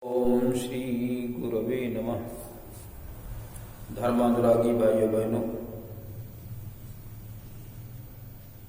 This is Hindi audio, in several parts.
ओम श्री गुरवे नमः। धर्मानुरागी भाइयों बहनों,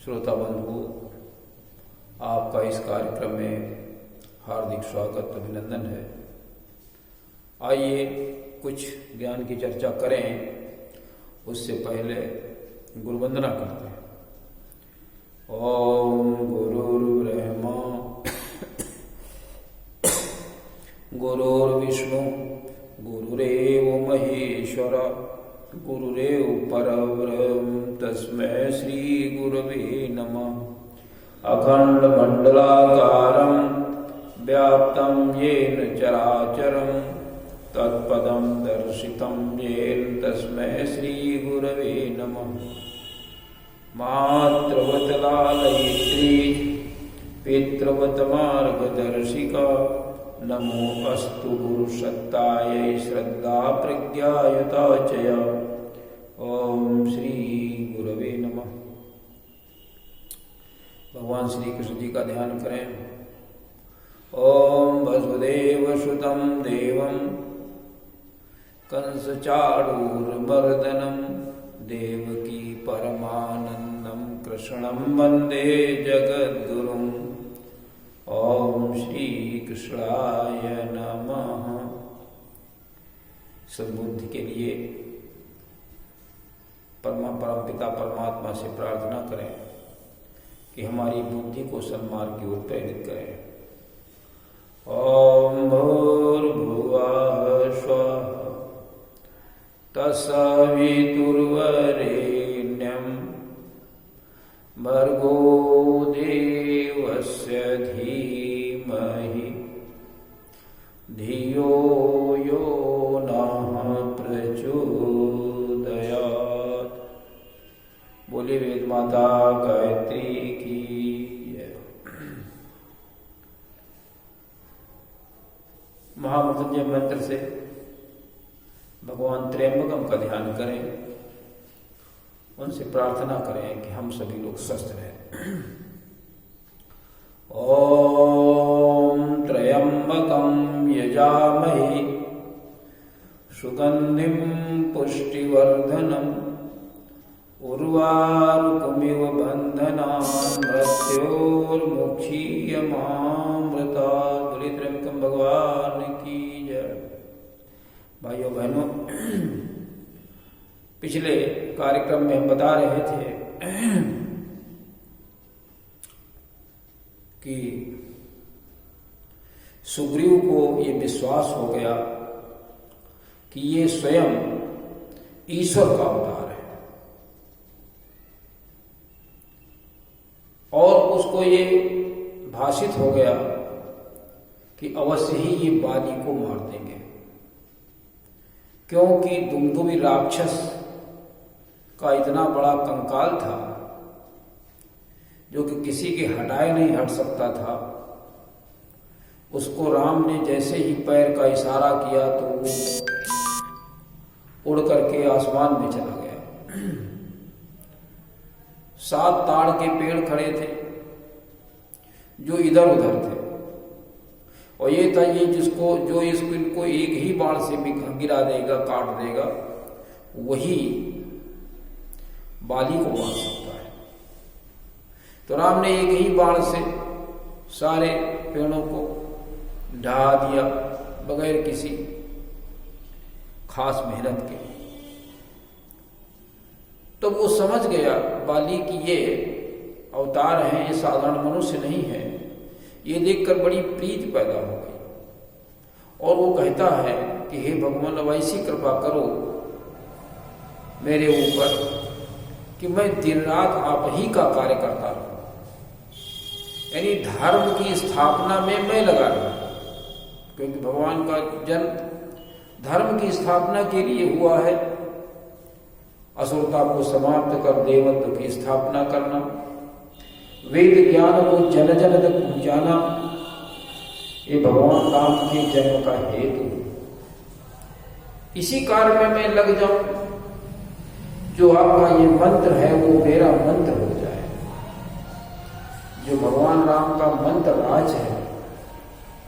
श्रोता बंधुओं, आपका इस कार्यक्रम में हार्दिक स्वागत अभिनंदन है। आइए कुछ ज्ञान की चर्चा करें, उससे पहले गुरुवंदना करते हैं। ओम गुरुर्ब्रह्मा गुरुर्विष्णु गुरुरेव महेश्वर गुरुरेव परब्रह्म तस्मै श्री गुरवे नमः। अखंड मंडलाकारं व्याप्तं येन चराचरं तत्पदं दर्शितं येन तस्मै श्री गुरवे नमः। मातृवत लालयित्री पितृवत मार्गदर्शिका नमो अस्तु गुरुसत्तायै श्रद्धा प्रज्ञायुता च। ओम श्री गुरवे नमः। भगवान श्री कृष्ण जी का ध्यान करें। ओम वसुदेव सुतं देवं कंस चाणूरमर्दनं देवकी परमानंदं कृष्णं वंदे जगद्गुरुम्। ओम श्री कृष्णाय नमः। सद्बुद्धि के लिए परम पिता परमात्मा से प्रार्थना करें कि हमारी बुद्धि को सन्मार्ग की ओर प्रेरित करें। ओम भूर्भुवः स्वः तत्सवितुर्वरेण्यं भर्गो देवस्य धीमहि धियो यो नः प्रचोदयात्। बोले वेद माता गायत्री की जय। महामृत्युंजय मंत्र से भगवान त्र्यंबकम का ध्यान करें, उनसे प्रार्थना करें कि हम सभी लोग स्वस्थ रहें। ओम त्र्यंबकं यजामहे सुगंधिं पुष्टिवर्धनम् उर्वारुकमिव बन्धनान् मृत्योर्मुक्षीयमामृतात्। बोले त्र्यंबकम भगवान की जय। भाइयों बहनों, पिछले कार्यक्रम में हम बता रहे थे कि सुग्रीव को ये विश्वास हो गया कि ये स्वयं ईश्वर का अवतार है और उसको ये भाषित हो गया कि अवश्य ही ये बाली को मार देंगे, क्योंकि दुमदुमी राक्षस का इतना बड़ा कंकाल था जो कि किसी के हटाए नहीं हट सकता था। उसको राम ने जैसे ही पैर का इशारा किया तो वो उड़ करके आसमान में चला गया। 7 ताड़ के पेड़ खड़े थे जो इधर उधर थे, और ये था ये जिसको जो इनको एक ही बाण से भी गिरा देगा, काट देगा, वही बाली को मार सकता है। तो राम ने एक ही बाण से सारे पेड़ों को ढहा दिया बगैर किसी खास मेहनत के। तो वो समझ गया बाली की ये अवतार हैं, ये साधारण मनुष्य नहीं है। ये देखकर बड़ी प्रीति पैदा हो गई और वो कहता है कि हे भगवान, अब ऐसी कृपा करो मेरे ऊपर कि मैं दिन रात आप ही का कार्य करता रहूं, यानी धर्म की स्थापना में मैं लगा रहूं, क्योंकि भगवान का जन्म धर्म की स्थापना के लिए हुआ है। असुरता को समाप्त कर देवत्व की स्थापना करना, वेद ज्ञान को जन जन तक पहुंचाना, ये भगवान राम के जन्म का हेतु। इसी कार्य में मैं लग जाऊं, जो आपका ये मंत्र है वो मेरा मंत्र हो जाए। जो भगवान राम का मंत्र राज है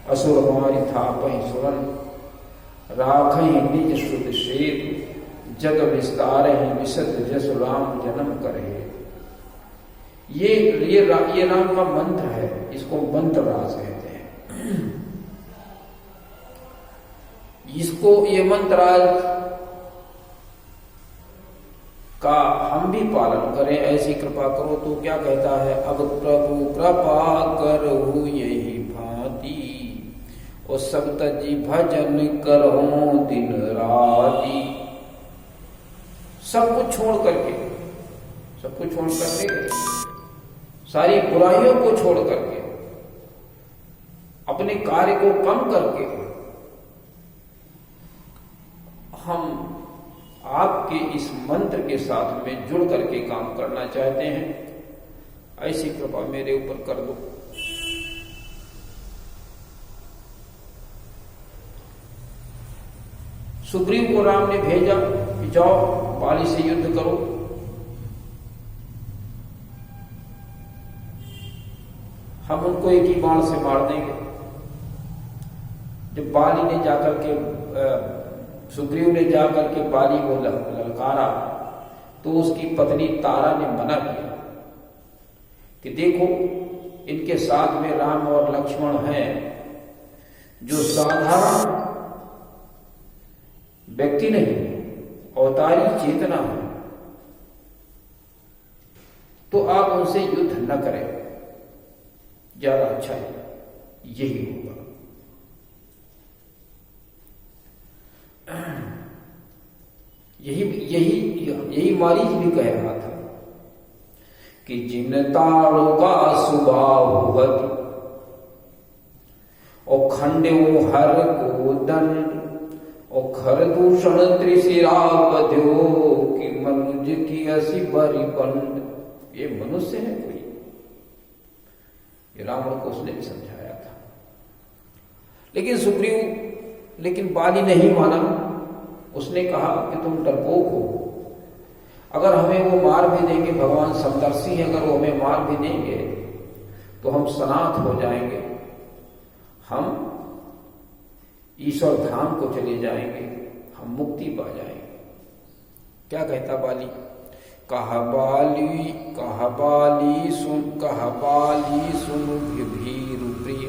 असुर मारि थापहि सुरन, राखहि निज श्रुति सेतु, जग विस्तारहि विशद जस राम जन्म करे। ये राम का मंत्र है, इसको मंत्र रास कहते हैं। इसको ये मंत्र राज का हम भी पालन करें, ऐसी कृपा करो। तो क्या कहता है, अब प्रभु कृपा करहु यही भांति, और सब तजी भजन करहु दिन राति। सब कुछ छोड़ करके, सारी बुराइयों को छोड़ करके, अपने कार्य को कम करके हम आपके इस मंत्र के साथ में जुड़ करके काम करना चाहते हैं, ऐसी कृपा मेरे ऊपर कर दो। सुग्रीव को राम ने भेजा कि जाओ बाली से युद्ध करो। हम उनको एक ही बाण से मार देंगे। जब बाली ने जाकर के सुग्रीव ने जाकर के बाली को ललकारा, तो उसकी पत्नी तारा ने मना किया कि देखो, इनके साथ में राम और लक्ष्मण हैं, जो साधारण व्यक्ति नहीं, अवतारी चेतना है, तो आप उनसे युद्ध न करें, ज्यादा अच्छा है, यही होगा। यही मारीच भी कह रहा था कि जिन ताड़ो का सुभाव होगत, और खंडे हर को दंड, और खर दूषण त्रिशिरावध्यो, कि मनुज की असी बरी पंड। ये मनुष्य है कोई? ये रावण को उसने भी समझाया था। लेकिन बाली नहीं माना। उसने कहा कि तुम डरपोक हो, अगर हमें वो मार भी देंगे, भगवान समदर्शी है, अगर वो हमें मार भी देंगे तो हम सनाथ हो जाएंगे, हम ईश्वर धाम को चले जाएंगे, हम मुक्ति पा जाएंगे। क्या कहता बाली? कहा बाली सुन भीरु प्रिय,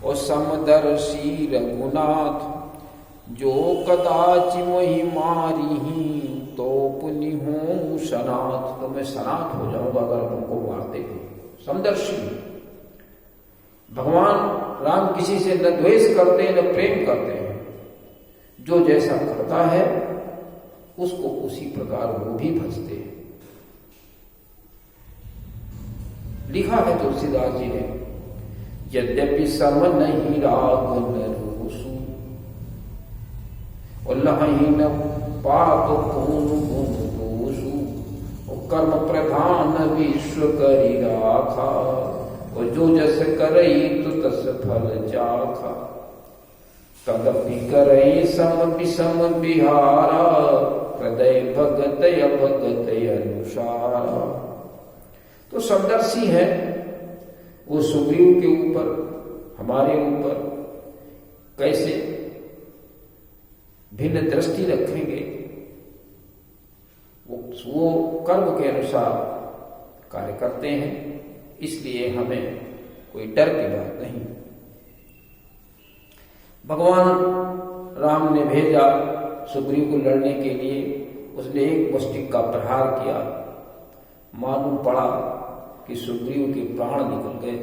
और समदर्शी रघुनाथ, जो कदाचि मोहि मारी तो पुनि हूं सनाथ। तो मैं सनाथ हो जाऊंगा अगर तुमको मारते हो। समदर्शी भगवान राम किसी से न द्वेष करते न प्रेम करते हैं, जो जैसा करता है उसको उसी प्रकार वो भी भजते हैं। लिखा है तुलसीदास जी ने, यद्यपि सम नहीं राग न रोसु, और लही न पाप कौन गुण दोषु, और कर्म प्रधान विश्व करी राखा, और जो जस करई तो तस फल चाखा। तदपि करई सम विषम बिहारा, हृदय भगत अभगत अनुसारा। तो समदर्शी है वो सुग्रीव के ऊपर, हमारे ऊपर कैसे भिन्न दृष्टि रखेंगे, वो कर्म के अनुसार कार्य करते हैं, इसलिए हमें कोई डर की बात नहीं। भगवान राम ने भेजा सुग्रीव को लड़ने के लिए। उसने एक मुष्टि का प्रहार किया, मालूम पड़ा कि सुग्रीव के प्राण निकल गए।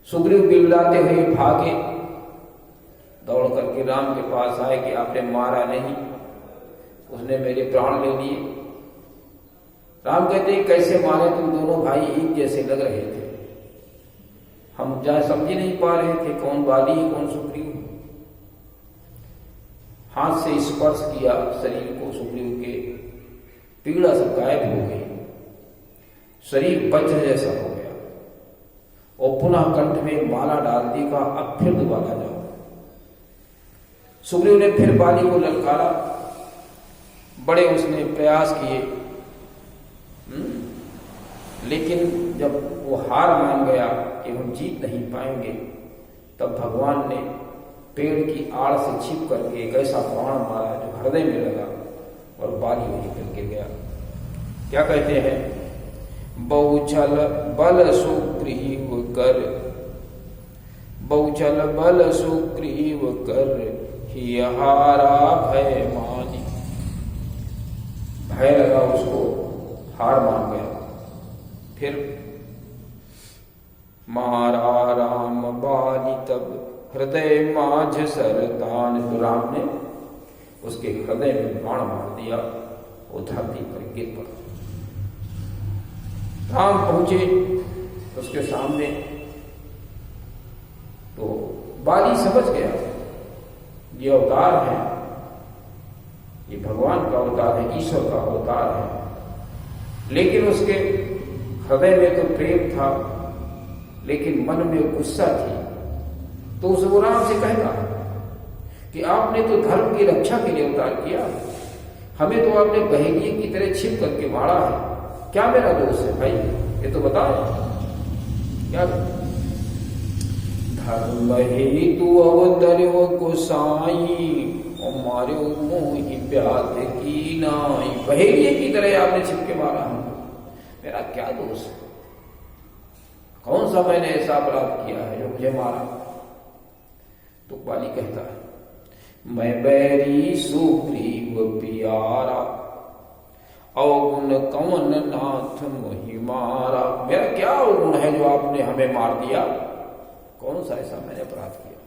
सुग्रीव बिलबिलाते हुए भागे, दौड़ करके राम के पास आए कि आपने मारा नहीं, उसने मेरे प्राण ले लिए। राम कहते हैं, कैसे मारे? तुम दोनों भाई एक जैसे लग रहे थे, हम जहाँ समझ ही नहीं पा रहे थे कौन बाली है कौन सुग्रीव। हाथ से स्पर्श किया शरीर को सुग्रीव के, पीड़ा सब गायब हो गई, शरीर वज्र जैसा हो गया, और पुनः कंठ में माला डाल दी, का अब फिर दोबारा जाओ। सुग्रीव ने फिर बाली को ललकारा, बड़े उसने प्रयास किए, लेकिन जब वो हार मान गया कि हम जीत नहीं पाएंगे, तब भगवान ने पेड़ की आड़ से छिप करके एक ऐसा बाण मारा जो हृदय में लगा और बाली वहीं पर गिर गया। क्या कहते हैं? बहुचल बल सुग्रीव कर, बहुचल बल सुग्रीव कर, हिहारा भय मानी। भय लगा उसको, हार मान गया। फिर मारा राम बाली तब हृदय माझ सरतान। तो राम ने उसके हृदय में बाण मार दिया, वो धरती पर गिर पड़ा। राम पहुंचे उसके सामने तो बाली समझ गया ये अवतार है, ये भगवान का अवतार है, ईश्वर का अवतार है। लेकिन उसके हृदय में तो प्रेम था, लेकिन मन में गुस्सा थी। तो उस वो राम से कहता कि आपने तो धर्म की रक्षा के लिए अवतार किया, हमें तो आपने बहेलिये की तरह छिप करके मारा है। क्या मेरा दोष है भाई, ये तो बताओ क्या? धर्म हेतु अवतर्यो गोसाई, और मारे मोहि प्याद की नाई। बहेलिये की तरह आपने छिप के मारा हमको, मेरा क्या दोष है? कौन सा मैंने ऐसा अपराध किया है जो मुझे मारा? तो बाली कहता है मैं बैरी सुग्रीव प्यारा, अवगुण कौन नाथ मोहि मारा। मेरा क्या अवगुण है जो आपने हमें मार दिया? कौन सा ऐसा मैंने अपराध किया?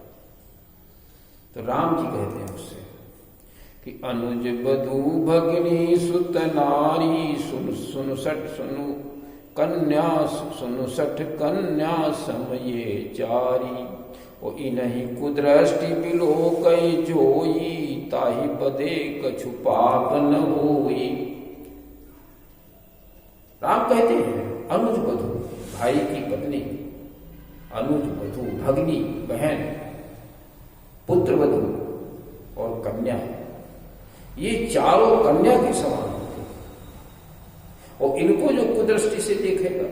तो राम जी कहते हैं उससे कि अनुज बधू भगिनी सुत नारी, सुन सुन सठ सुनु कन्या, सुनु सठ कन्या समये चारी। ओ इनहि कुदृष्टि बिलो कई जोई, ताहि बदे कछु पाप न होई। राम कहते हैं अनुज बधू, भाई की पत्नी, अनुज बधू भगनी बहन, पुत्र वधू और कन्या, ये चारों कन्या के समान होते हैं। और इनको जो कुदृष्टि से देखेगा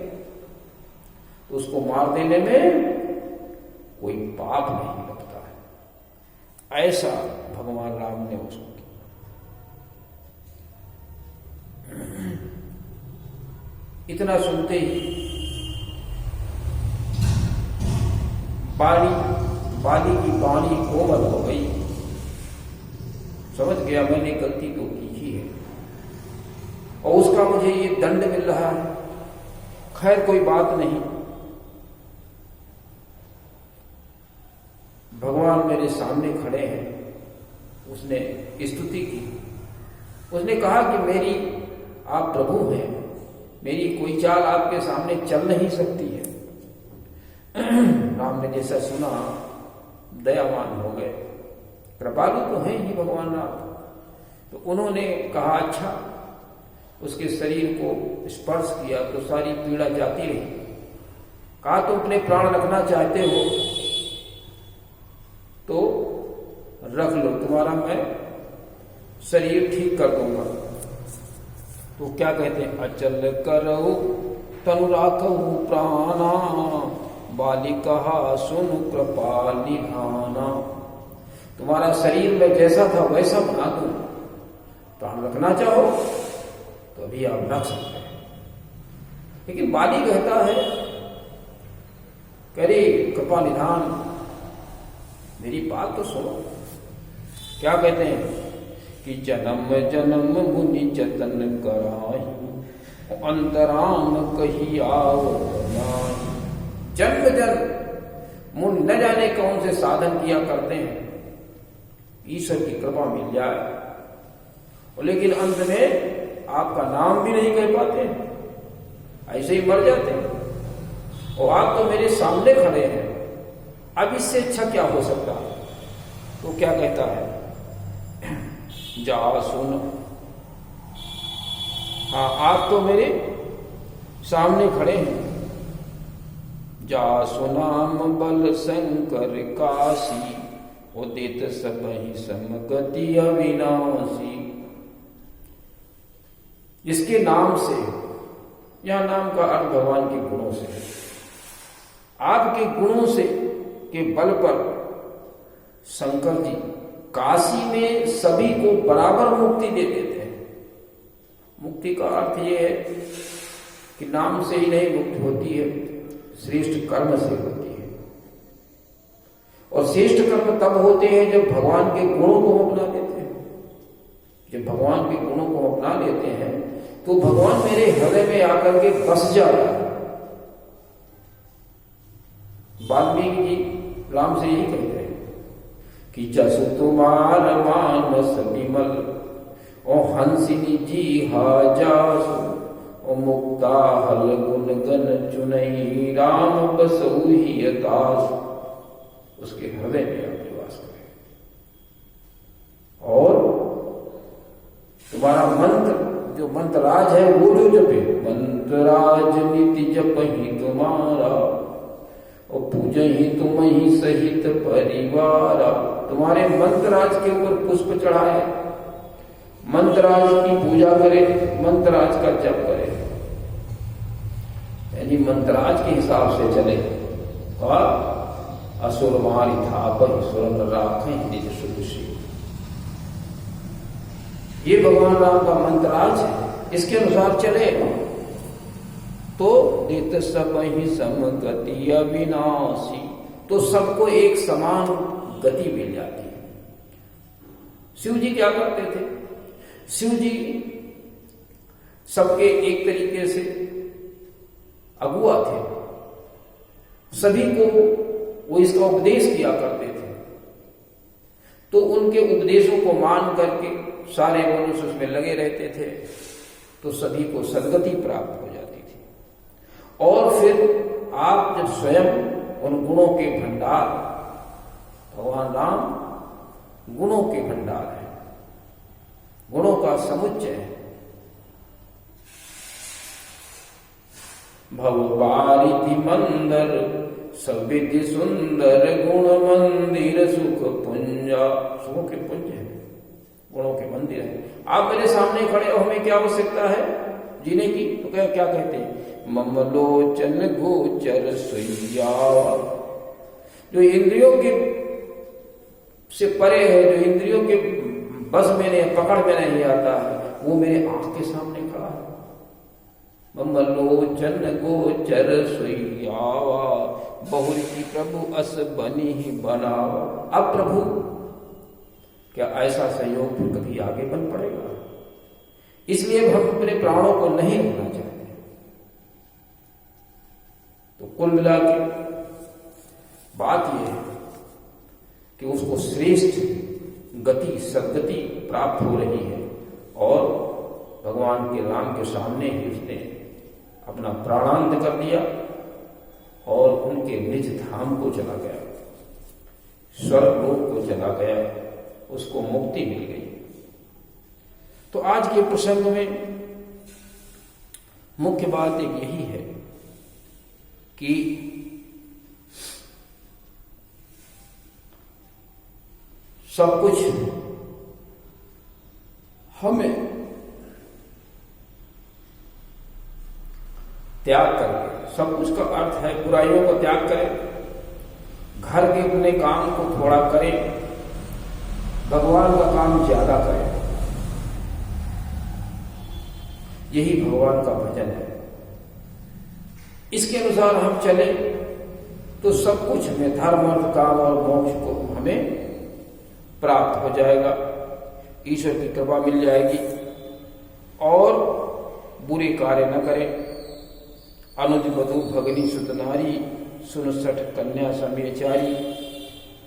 तो उसको मार देने में कोई पाप नहीं लगता है। ऐसा भगवान राम ने उसको किया। इतना सुनते ही बाली की वाणी कोमल हो गई, समझ गया मैंने गलती तो की ही है और उसका मुझे ये दंड मिल रहा है। खैर कोई बात नहीं, भगवान मेरे सामने खड़े हैं। उसने स्तुति की, उसने कहा कि मेरी आप प्रभु हैं, मेरी कोई चाल आपके सामने चल नहीं सकती है। राम ने जैसा सुना दयावान हो गए, कृपालु तो हैं ही भगवान राम। तो उन्होंने कहा अच्छा, उसके शरीर को स्पर्श किया तो सारी पीड़ा जाती रही। कहा तुम अपने प्राण रखना चाहते हो तो रख लो, तुम्हारा मैं शरीर ठीक कर दूंगा। तो क्या कहते हैं, अचल करो तनु राखहु प्राणा, बाली कहा सुन कृपा निधाना। तुम्हारा शरीर में जैसा था वैसा बना दूं, प्राण रखना चाहो तो अभी आप रख सकते हैं। लेकिन बाली कहता है करे कृपा निधान, मेरी बात तो सुनो। क्या कहते हैं कि जन्म जन्म मुनि जतन कराई, अंतराम कही आवत नाहि। जन्म जन्म मुनि न जाने कौन से साधन किया करते हैं, ईश्वर की कृपा मिल जाए, और लेकिन अंत में आपका नाम भी नहीं कह पाते, ऐसे ही मर जाते हैं। और आप तो मेरे सामने खड़े हैं, अब इससे अच्छा क्या हो सकता है? तो क्या कहता है, जा सुन। हाँ, आप तो मेरे सामने खड़े हैं। जा सुनाम बल शंकर काशी, उदित सबहि समगति अविनाशी। जिसके नाम से, यह नाम का अर्थ भगवान के गुणों से, आपके गुणों से के बल पर शंकर जी काशी में सभी को बराबर मुक्ति दे देते हैं। मुक्ति का अर्थ यह है कि नाम से ही नहीं मुक्ति होती है, श्रेष्ठ कर्म से होती है। और श्रेष्ठ कर्म तब होते हैं जब भगवान के गुणों को अपना लेते हैं। जब भगवान के गुणों को अपना लेते हैं तो भगवान मेरे हृदय में आकर के बस जाता है। वाल्मीकि जी राम से यही कहते हैं कि जसु तुम्हार मानस विमल ओ हंसिनी जी हाजासु ओ मुक्ता हल गुण गन चुनई राम बसु ही दास। उसके हृदय में आप निवास करें और तुम्हारा मंत्र जो मंत्रराज है वो जो जपे, मंत्रराज नित्य जप ही तुम्हारा और पूज ही तुम ही सहित परिवार। तुम्हारे मंत्रराज के ऊपर पुष्प चढ़ाए, मंत्रराज की पूजा करे, मंत्रराज का जप करे, यानी मंत्रराज के हिसाब से चले। और असुर मारी था पर सुरन राखे निज शुद्ध शिव। ये भगवान राम का मंत्रराज है, इसके अनुसार चले तो नित सब ही समगति अविनाशी, तो सबको एक समान गति मिल जाती है। शिव जी क्या करते थे? शिव जी सबके एक तरीके से अगुआ थे, सभी को वो इसका उपदेश किया करते थे। तो उनके उपदेशों को मान करके सारे मनुष्य उसमें लगे रहते थे तो सभी को सद्गति प्राप्त हो जाती थी। और फिर आप जब स्वयं उन गुणों के भंडार, भगवान राम गुणों के भंडार है, गुणों का समुच्चय है। भवपारिधि मंदर सविधि सुंदर गुण मंदिर सुख पुंजा। सुखों के पुंज है, गुणों के मंदिर है। आप मेरे सामने खड़े हो, हमें क्या आवश्यकता है जीने की? तो क्या कहते हैं? ममलोचन गोचर सुइया। जो इंद्रियों के से परे है, जो इंद्रियों के बस में नहीं, पकड़ में नहीं आता है, वो मेरे आंख के सामने खड़ा है। ममलोचन गोचर सुइयावा बहुरी प्रभु अस बनी ही बनावा। अब प्रभु क्या ऐसा संयोग फिर कभी आगे बन पड़ेगा? इसलिए हम अपने प्राणों को नहीं रोकना चाहते। तो कुल मिला के बात यह है कि उसको श्रेष्ठ गति, सद्गति प्राप्त हो रही है और भगवान के राम के सामने ही उसने अपना प्राणांत कर दिया और उनके निज धाम को चला गया, स्वर्ग लोक को चला गया, उसको मुक्ति मिल गई। तो आज के प्रसंग में मुख्य बात एक यही है कि सब कुछ हमें त्याग करके, सब कुछ का अर्थ है बुराइयों का त्याग करें, घर के अपने काम को थोड़ा करें, भगवान का काम ज्यादा करें। यही भगवान का भजन है। इसके अनुसार हम चले तो सब कुछ हमें धर्म, अर्थ, काम और मोक्ष को हमें प्राप्त हो जाएगा, ईश्वर की कृपा मिल जाएगी। और बुरे कार्य न करें। अनुज वधु भगनी सुत नारी सुन सठ कन्या समेचारी।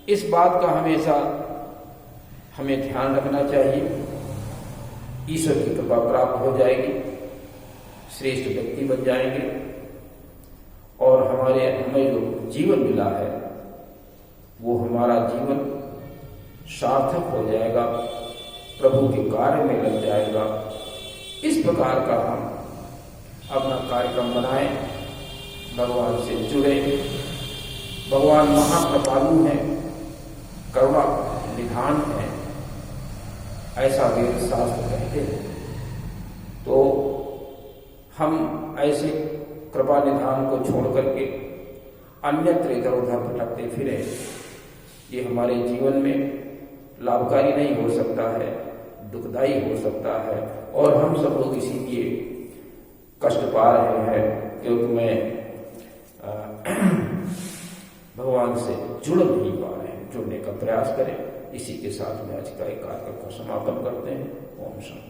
इस बात का हमेशा हमें ध्यान रखना चाहिए। ईश्वर की कृपा प्राप्त हो जाएगी, श्रेष्ठ व्यक्ति बन जाएंगे और हमें जो जीवन मिला है वो हमारा जीवन सार्थक हो जाएगा, प्रभु के कार्य में लग जाएगा। इस प्रकार का हम अपना कार्यक्रम बनाएं, भगवान से जुड़े। भगवान महाकृपालु हैं, करुणा निधान है, ऐसा वेद शास्त्र कहते हैं। तो हम ऐसे कृपा निधान को छोड़ करके अन्यत्र इधर उधर भटकते फिरे, ये हमारे जीवन में लाभकारी नहीं हो सकता है, दुखदायी हो सकता है। और हम सब लोग इसीलिए कष्ट पा रहे हैं क्योंकि मैं भगवान से जुड़ नहीं पा रहे हैं। जुड़ने का प्रयास करें। इसी के साथ में आज का एक कार्यक्रम को समापन करते हैं। ओम शांति।